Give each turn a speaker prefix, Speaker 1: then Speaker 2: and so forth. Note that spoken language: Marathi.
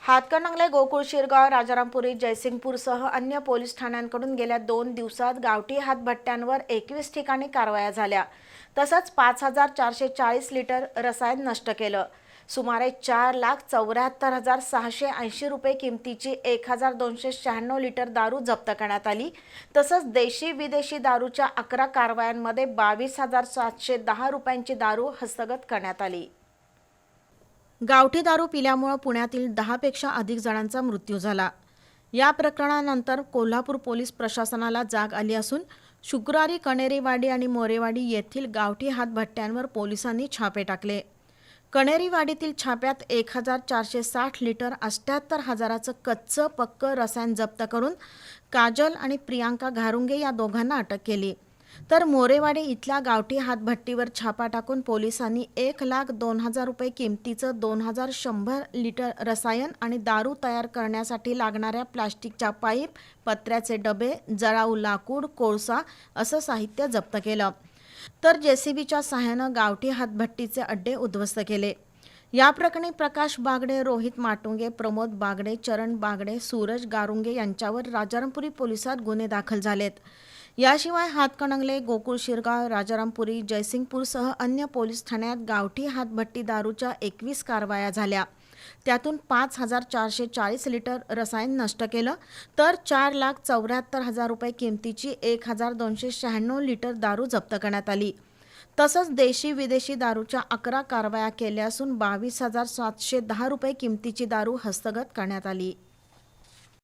Speaker 1: हातकणंगले, गोकुळ, शिरगाव, राजारामपुरी, जयसिंगपूरसह अन्य पोलीस ठाण्यांकडून गेल्या 2 दिवसात गावठी हातभट्ट्यांवर 21 ठिकाणी कारवाया झाल्या. तसंच 5440 लिटर रसायन नष्ट केलं. सुमारे 4,74,680 रुपये किमतीची 1296 लिटर दारू जप्त करण्यात आली. तसंच देशी विदेशी दारूच्या 11 कारवायांमध्ये 22,710 रुपयांची दारू हस्तगत करण्यात आली. गावठी दारू पिल्यामुळे पुण्यातील 10 पेक्षा अधिक जणांचा मृत्यू झाला. या प्रकरणानंतर कोल्हापूर पोलीस प्रशासनाला जाग आली असून शुक्रवारी कणेरीवाडी आणि मोरेवाडी येथील गावठी हातभट्ट्यांवर पोलिसांनी छापे टाकले. कणेरीवाडीतील छाप्यात 1460 लिटर 78,000चं कच्चं पक्कं रसायन जप्त करून काजल आणि प्रियांका घारुंगे या दोघांना अटक केली. तर मोरेवाडी इथल्या गावठी हातभट्टीवर छापा टाकून पोलिसांनी 1,02,000 रुपये किमतीचं 2,100 लिटर रसायन आणि दारू तयार करण्यासाठी लागणाऱ्या प्लास्टिकच्या पाईप, पत्र्याचे डबे, जळाऊ लाकूड, कोळसा असं साहित्य जप्त केलं. तर जेसीबीच्या सहाय्यानं गावठी हातभट्टीचे अड्डे उद्ध्वस्त केले. या प्रकरणी प्रकाश बागडे, रोहित माटुंगे, प्रमोद बागडे, चरण बागडे, सूरज गारुंगे यांच्यावर राजारामपुरी पोलिसात गुन्हे दाखल झालेत. याशिवाय हातकणंगले, गोकुळ, शिरगाव, राजारामपुरी, जयसिंगपूरसह अन्य पोलीस ठाण्यात गावठी हातभट्टी दारूच्या 21 कारवाया झाल्या. त्यातून 5440 लिटर रसायन नष्ट केलं. तर 4,74,000 रुपये किमतीची 1296 लिटर दारू जप्त करण्यात आली. तसंच देशी विदेशी दारूच्या 11 कारवाया केल्या असून 22,710 रुपये किमतीची दारू हस्तगत करण्यात आली.